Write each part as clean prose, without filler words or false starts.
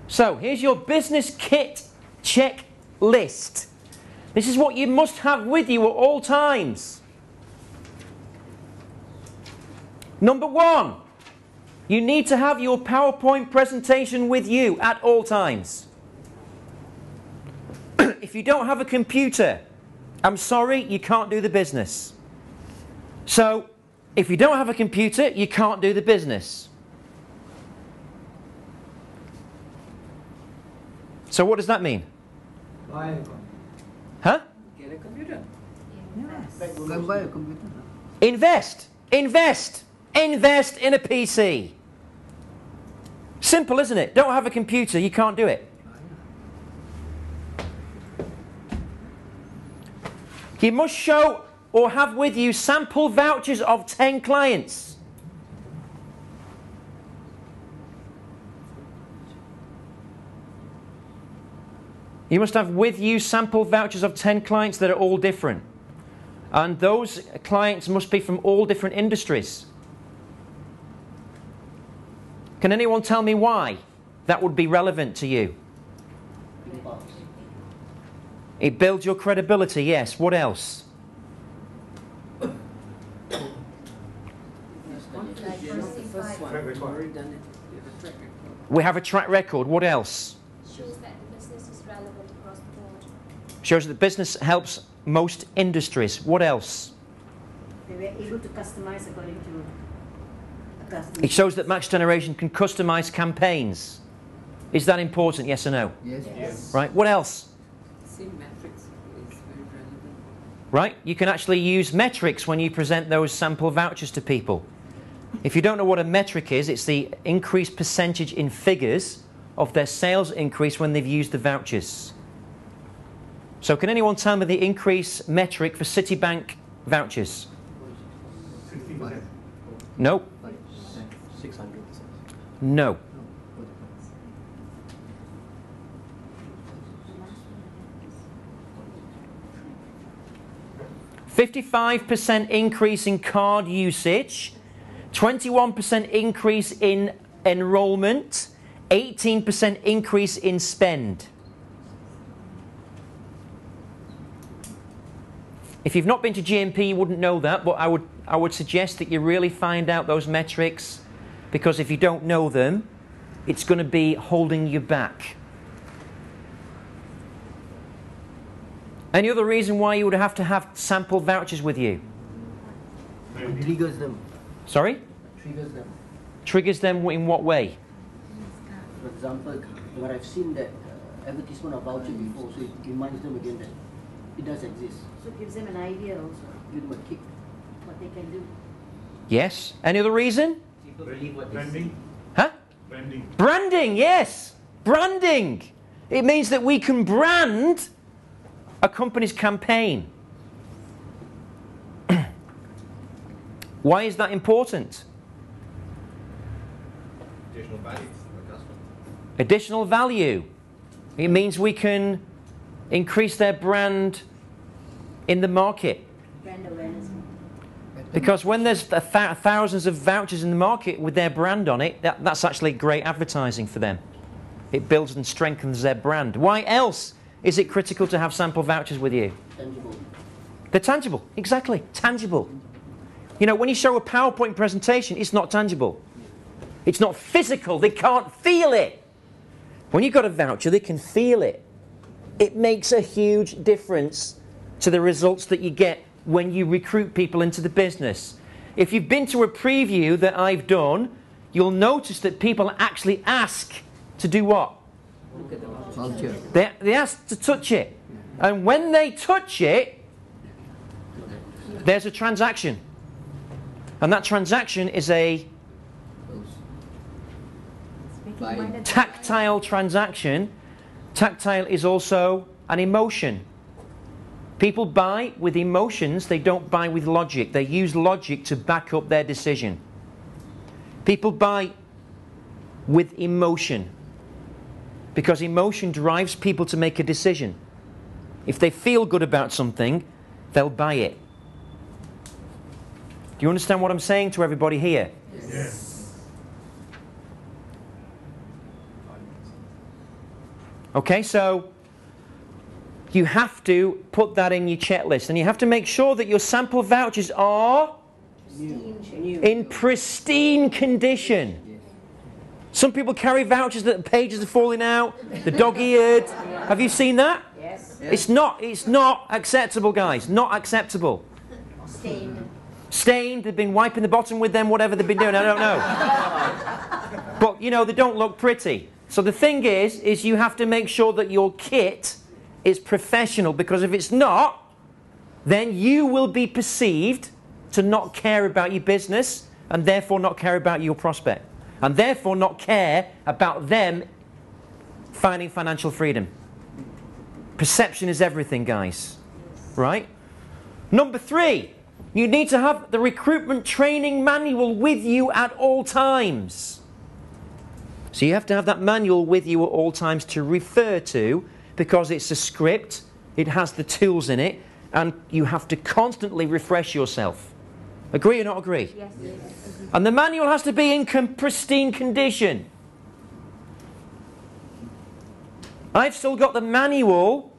So here's your business kit checklist. This is what you must have with you at all times. Number 1, you need to have your PowerPoint presentation with you at all times. If you don't have a computer, I'm sorry, you can't do the business. So, if you don't have a computer, you can't do the business. So what does that mean? Buy a computer. Huh? Get a computer. Yes. Go buy a computer. Invest. Invest. Invest in a PC. Simple, isn't it? Don't have a computer, you can't do it. You must show or have with you sample vouchers of 10 clients. You must have with you sample vouchers of 10 clients that are all different. And those clients must be from all different industries. Can anyone tell me why that would be relevant to you? It builds your credibility, yes. What else? We have a track record. What else? Shows that the business is relevant across the board. Shows that the business helps most industries. What else? They were able to customize according to a customer. It shows that Max Generation can customize campaigns. Is that important, yes or no? Yes. Yes. Right, what else? Same metrics is very relevant. Right, you can actually use metrics when you present those sample vouchers to people. If you don't know what a metric is, it's the increased percentage in figures of their sales increase when they've used the vouchers. So can anyone tell me the increase metric for Citibank vouchers? 50%. No. 600%. No. %55 increase in card usage, 21% increase in enrollment, 18% increase in spend. If you've not been to GMP, you wouldn't know that, but I would suggest that you really find out those metrics, because if you don't know them, it's going to be holding you back. Any other reason why you would have to have sample vouchers with you? Triggers them. Sorry? Triggers them. Triggers them in what way? For example, where I've seen that advertisement of voucher before, so it reminds them again that it does exist. So it gives them an idea also Give them a kick. what they can do. Yes. Any other reason? People believe what they Branding. see. Huh? Branding. Branding, yes. Branding. It means that we can brand a company's campaign. Why is that important? Additional value for the customer. Additional value. It means we can increase their brand in the market. Brand awareness. Because when there's thousands of vouchers in the market with their brand on it, that's actually great advertising for them. It builds and strengthens their brand. Why else is it critical to have sample vouchers with you? Tangible. They're tangible. Exactly. Tangible. You know, when you show a PowerPoint presentation, it's not tangible. It's not physical. They can't feel it. When you've got a voucher, they can feel it. It makes a huge difference to the results that you get when you recruit people into the business. If you've been to a preview that I've done, you'll notice that people actually ask to do what? Look at the voucher. Voucher. They ask to touch it. And when they touch it, there's a transaction. And that transaction is a tactile transaction. Tactile is also an emotion. People buy with emotions, they don't buy with logic. They use logic to back up their decision. People buy with emotion, because emotion drives people to make a decision. If they feel good about something, they'll buy it. Do you understand what I'm saying to everybody here? Yes. Okay, so you have to put that in your checklist, and you have to make sure that your sample vouchers are in pristine condition. Some people carry vouchers that the pages are falling out, the dog-eared. Have you seen that? Yes. It's not acceptable, guys. Not acceptable. Stained. Stained, they've been wiping the bottom with them, whatever they've been doing, I don't know. But, you know, they don't look pretty. So the thing is you have to make sure that your kit is professional, because if it's not, then you will be perceived to not care about your business, and therefore not care about your prospect, and therefore not care about them finding financial freedom. Perception is everything, guys. Right? Number 3, you need to have the recruitment training manual with you at all times. So you have to have that manual with you at all times to refer to, because it's a script, it has the tools in it, and you have to constantly refresh yourself. Agree or not agree? Yes. And the manual has to be in pristine condition. I've still got the manual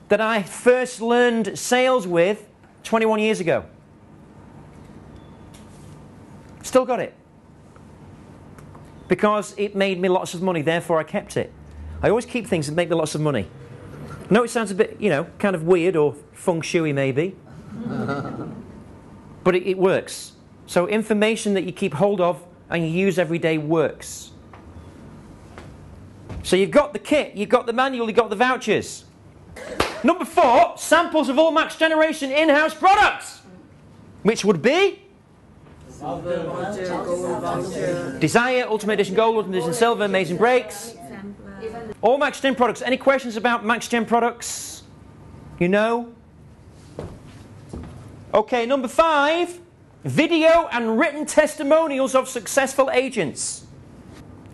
that I first learned sales with 21 years ago. Still got it. Because it made me lots of money, therefore I kept it. I always keep things that make me lots of money. I know it sounds a bit, you know, kind of weird or feng shui maybe. But it works. So information that you keep hold of and you use every day works. So you've got the kit, you've got the manual, you've got the vouchers. Number 4, samples of all Max Generation in-house products. Which would be? Silver voucher, gold voucher. Desire, Ultimate Edition Gold, Ultimate Edition Silver, Amazing Breaks. All Max Gen products. Any questions about Max Gen products? You know? Okay, number 5. Video and written testimonials of successful agents.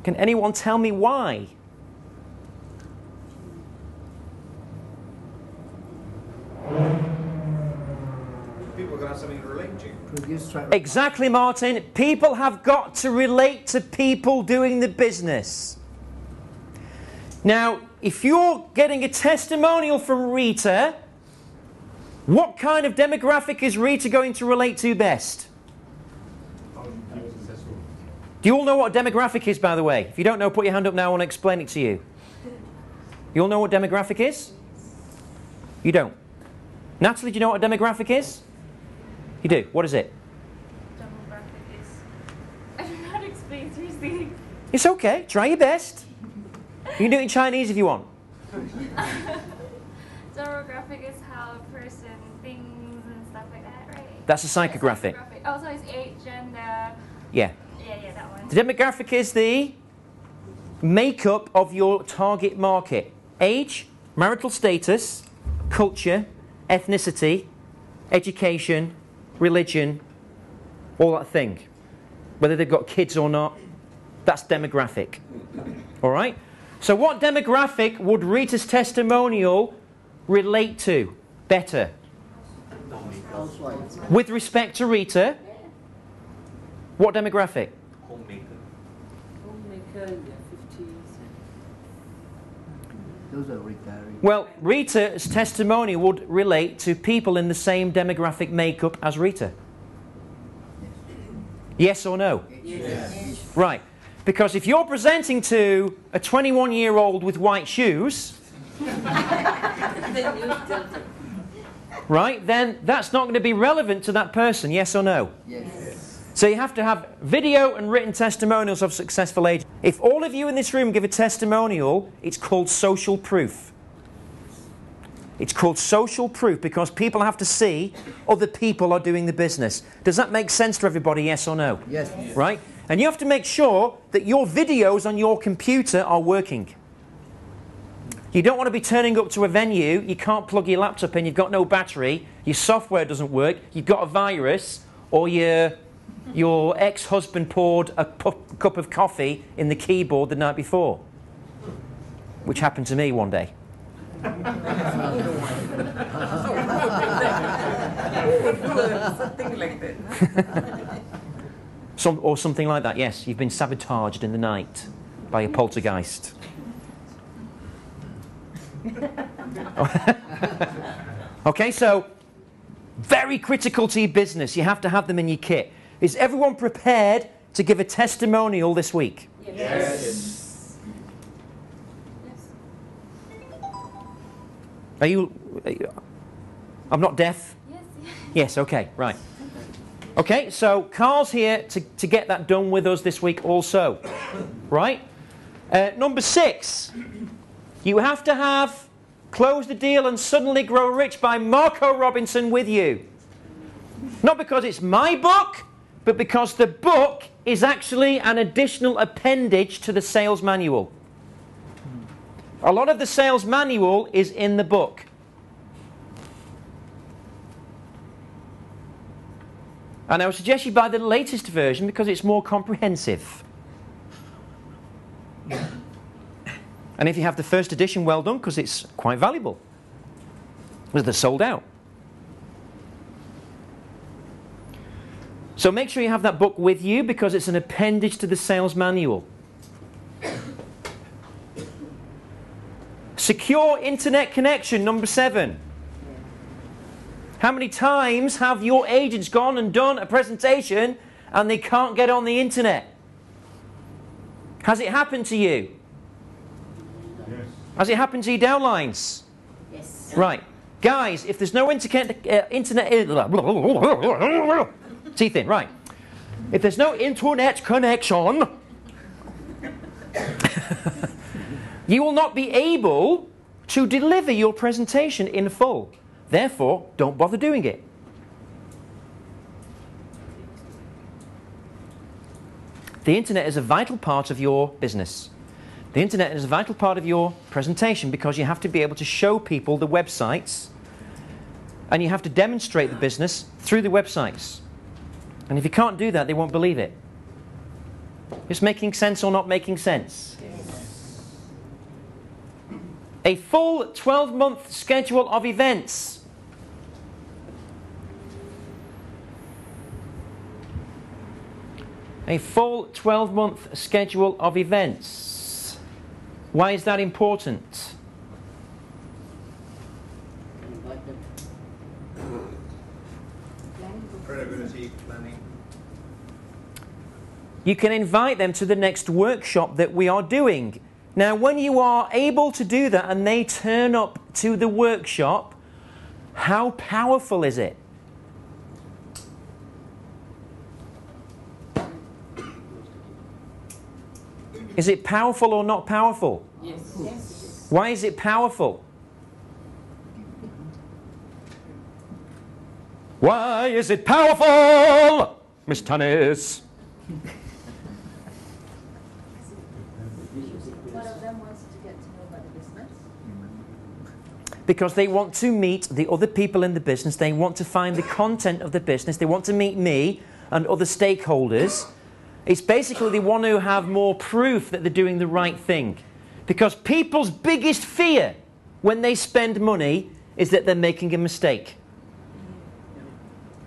Can anyone tell me why? People are going to have something to relate to. Exactly, Martin. People have got to relate to people doing the business. Now, if you're getting a testimonial from Rita, what kind of demographic is Rita going to relate to best? Do you all know what a demographic is, by the way? If you don't know, put your hand up now, I want to explain it to you. You all know what demographic is? You don't? Natalie, do you know what a demographic is? You do. What is it? Demographic is... I don't know how to explain seriously. It's okay. Try your best. You can do it in Chinese if you want. Demographic is how a person thinks and stuff like that, right? That's a psychographic. Also, it's age, gender. Yeah. Yeah, that one. The demographic is the makeup of your target market. Age, marital status, culture, ethnicity, education, religion, all that thing. Whether they've got kids or not, that's demographic. All right? So what demographic would Rita's testimonial relate to better? Housewife. With respect to Rita, what demographic? Homemaker in their 50s. Those are retiring. Well, Rita's testimony would relate to people in the same demographic makeup as Rita. Yes or no? Yes. Right. Because if you're presenting to a 21-year-old with white shoes, Then you tell them. right, then that's not going to be relevant to that person, yes or no? Yes. So you have to have video and written testimonials of successful agents. If all of you in this room give a testimonial, it's called social proof. It's called social proof because people have to see other people are doing the business. Does that make sense to everybody, yes or no? Yes. Right? And you have to make sure that your videos on your computer are working. You don't want to be turning up to a venue, you can't plug your laptop in, you've got no battery, your software doesn't work, you've got a virus, or your ex-husband poured a cup of coffee in the keyboard the night before. Which happened to me one day. Something like that. Or something like that, yes. You've been sabotaged in the night by a poltergeist. Okay, so very critical to your business. You have to have them in your kit. Is everyone prepared to give a testimonial this week? Yes. Are you I'm not deaf? Yes. Yes, okay, right. Okay, so Carl's here to get that done with us this week also. Right? Number 6. You have to have Close the Deal and Suddenly Grow Rich by Marco Robinson with you. Not because it's my book, but because the book is actually an additional appendage to the sales manual. A lot of the sales manual is in the book. And I would suggest you buy the latest version because it's more comprehensive. And if you have the first edition, well done, because it's quite valuable. Because they're sold out. So make sure you have that book with you because it's an appendage to the sales manual. Secure internet connection, number 7. How many times have your agents gone and done a presentation and they can't get on the internet? Has it happened to you? Yes. Has it happened to your downlines? Yes. Right. Guys, if there's no internet... teeth in, right. If there's no internet connection, you will not be able to deliver your presentation in full. Therefore, don't bother doing it. The internet is a vital part of your business. The internet is a vital part of your presentation because you have to be able to show people the websites and you have to demonstrate the business through the websites. And if you can't do that, they won't believe it. It's making sense or not making sense? Yes. A full 12-month schedule of events. A full 12-month schedule of events. Why is that important? Invite them. Credibility, planning. You can invite them to the next workshop that we are doing. Now, when you are able to do that and they turn up to the workshop, how powerful is it? Is it powerful or not powerful? Yes. Yes. Why is it powerful? Why is it powerful, Miss Tannis? One of them wants to get to know about the business. Because they want to meet the other people in the business, they want to find the content of the business, they want to meet me and other stakeholders. It's basically they want to have more proof that they're doing the right thing. Because people's biggest fear when they spend money is that they're making a mistake.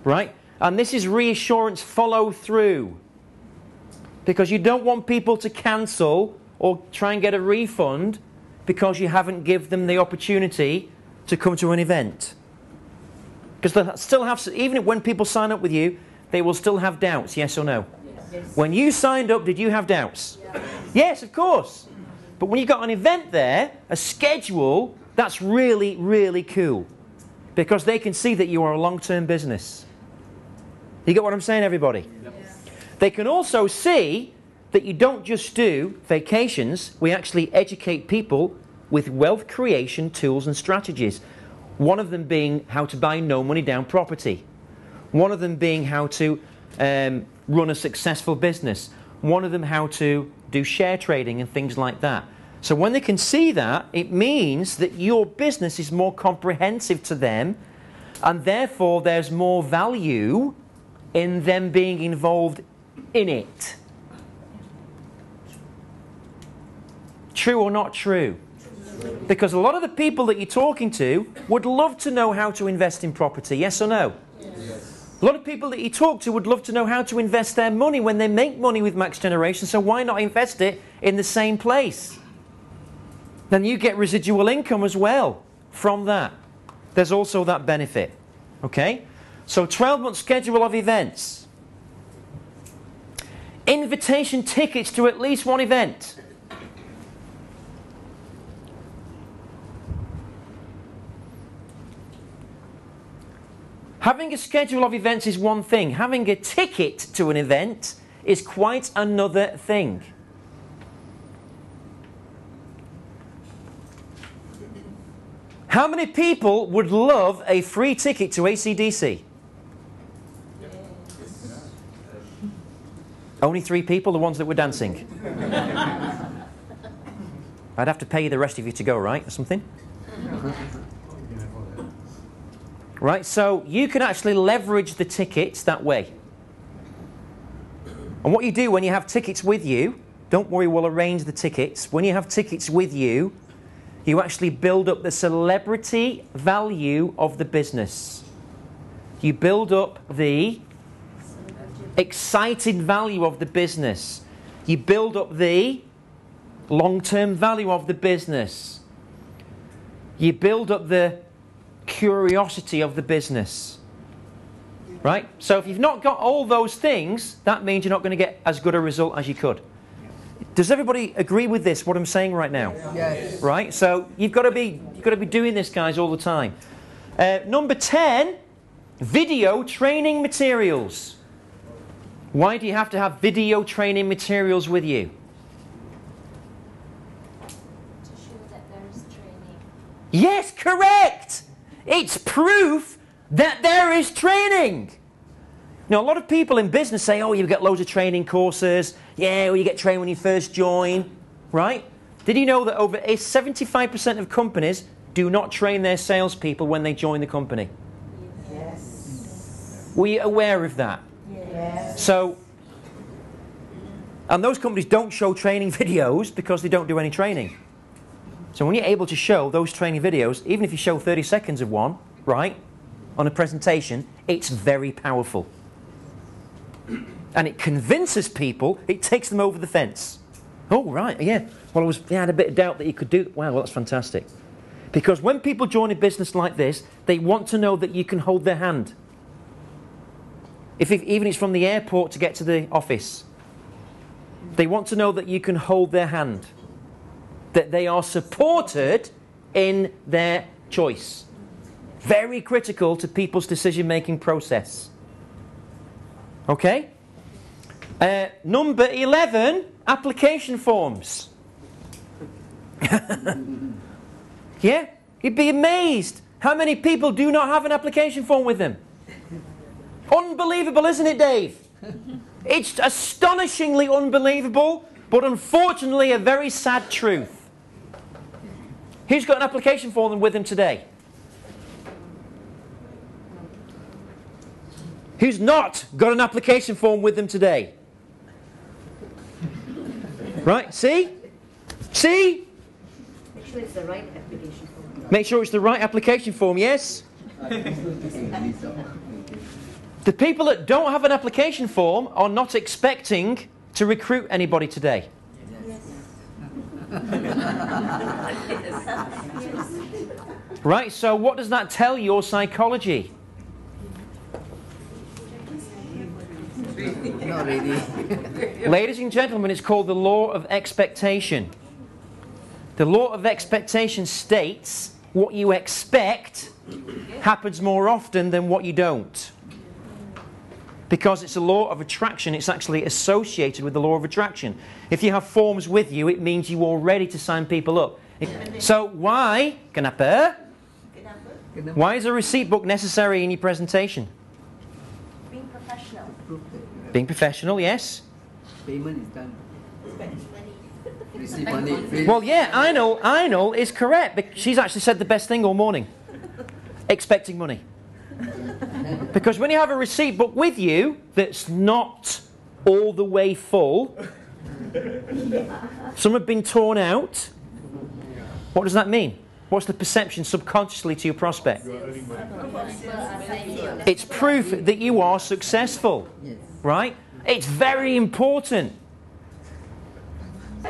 Right? And this is reassurance follow through. Because you don't want people to cancel or try and get a refund because you haven't given them the opportunity to come to an event. Because they'll still have, even when people sign up with you, they will still have doubts, yes or no? Yes. When you signed up, did you have doubts? Yeah. Yes, of course. But when you've got an event there, a schedule, that's really, really cool. Because they can see that you are a long-term business. You get what I'm saying, everybody? Yes. They can also see that you don't just do vacations, we actually educate people with wealth creation tools and strategies. One of them being how to buy no money down property. One of them being how to run a successful business. One of them how to do share trading and things like that. So when they can see that, it means that your business is more comprehensive to them and therefore there's more value in them being involved in it. True or not true? Because a lot of the people that you're talking to would love to know how to invest in property, yes or no? Yes. A lot of people that you talk to would love to know how to invest their money when they make money with Max Generation, so why not invest it in the same place? then you get residual income as well from that. There's also that benefit. Okay? So 12-month schedule of events. Invitation tickets to at least one event. Having a schedule of events is one thing. Having a ticket to an event is quite another thing. How many people would love a free ticket to AC/DC? Only 3 people, the ones that were dancing. I'd have to pay the rest of you to go, right, or something? Right, so you can actually leverage the tickets that way. And what you do when you have tickets with you, don't worry, we'll arrange the tickets. When you have tickets with you, you actually build up the celebrity value of the business. You build up the exciting value of the business. You build up the long-term value of the business. You build up the curiosity of the business. Right? So if you've not got all those things, that means you're not going to get as good a result as you could. Does everybody agree with this, what I'm saying right now? Yes. Right? So you've got to be doing this, guys, all the time. Number 10, video training materials. Why do you have to have video training materials with you? To show that there is training. Yes, correct! It's proof that there is training. Now, a lot of people in business say, oh, you get loads of training courses. Yeah, well, you get trained when you first join. Right? Did you know that over 75% of companies do not train their salespeople when they join the company? Yes. Were you aware of that? Yes. So, and those companies don't show training videos because they don't do any training. So when you're able to show those training videos, even if you show 30 seconds of one, right, on a presentation, it's very powerful. And it convinces people, it takes them over the fence. Oh, right, yeah. Well, I had a bit of doubt that you could do. Wow, well, that's fantastic. Because when people join a business like this, they want to know that you can hold their hand. Even if it's from the airport to get to the office. They want to know that you can hold their hand. That they are supported in their choice. Very critical to people's decision-making process. Okay? Number 11, application forms. Yeah? You'd be amazed how many people do not have an application form with them. Unbelievable, isn't it, Dave? It's astonishingly unbelievable, but unfortunately a very sad truth. Who's got an application form with him today? Who's not got an application form with them today? Right, see? See? Make sure it's the right application form. Make sure it's the right application form, yes? The people that don't have an application form are not expecting to recruit anybody today. Right, so what does that tell your psychology? Not really. Ladies and gentlemen, it's called the law of expectation. The law of expectation states what you expect happens more often than what you don't. Because it's a law of attraction, it's actually associated with the law of attraction. If you have forms with you, it means you are ready to sign people up. So why, kenapa? Why is a receipt book necessary in your presentation? Being professional. Being professional, yes. Payment is done. Receive money. Well, yeah, Einol is correct. She's actually said the best thing all morning. Expecting money. Because when you have a receipt book with you that's not all the way full, some have been torn out, what does that mean? What's the perception subconsciously to your prospect? It's proof that you are successful, right? It's very important.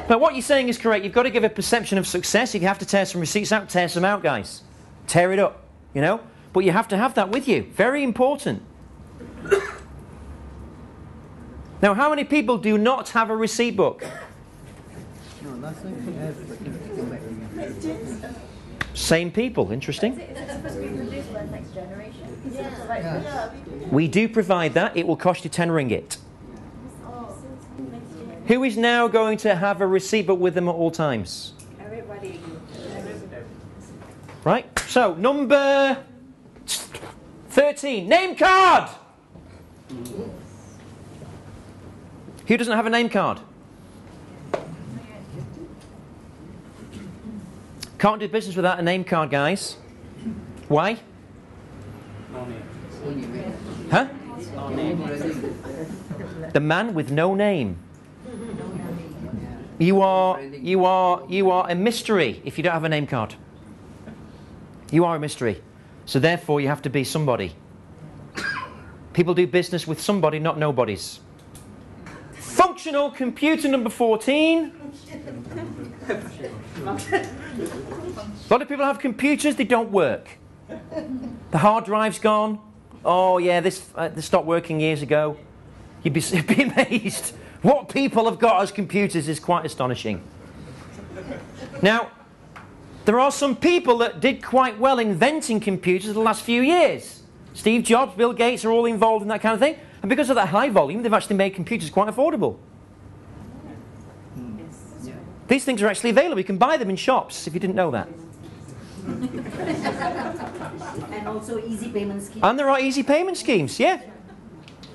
But what you're saying is correct. You've got to give a perception of success. If you have to tear some receipts out, tear some out, guys. Tear it up, you know. But you have to have that with you. Very important. Now, how many people do not have a receipt book? Same people. Interesting. Is it supposed to be produced by the next generation? We do provide that. It will cost you 10 ringgit. Who is now going to have a receipt book with them at all times? Everybody. Right? So, number 13. Name card! Who doesn't have a name card? Can't do business without a name card, guys. Why? Huh? The man with no name. You are a mystery if you don't have a name card. You are a mystery. So therefore you have to be somebody. People do business with somebody, not nobodies. Functional computer number 14. A lot of people have computers, they don't work. The hard drive's gone. Oh yeah, this stopped working years ago. You'd be amazed. What people have got as computers is quite astonishing. Now, there are some people that did quite well inventing computers in the last few years. Steve Jobs, Bill Gates are all involved in that kind of thing. And because of that high volume, they've actually made computers quite affordable. These things are actually available. You can buy them in shops, if you didn't know that. And also easy payment scheme. And there are easy payment schemes, yeah.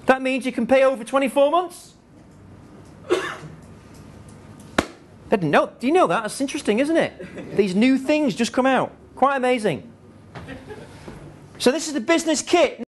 That means you can pay over 24 months. I didn't know. Do you know that? That's interesting, isn't it? These new things just come out. Quite amazing. So this is the business kit.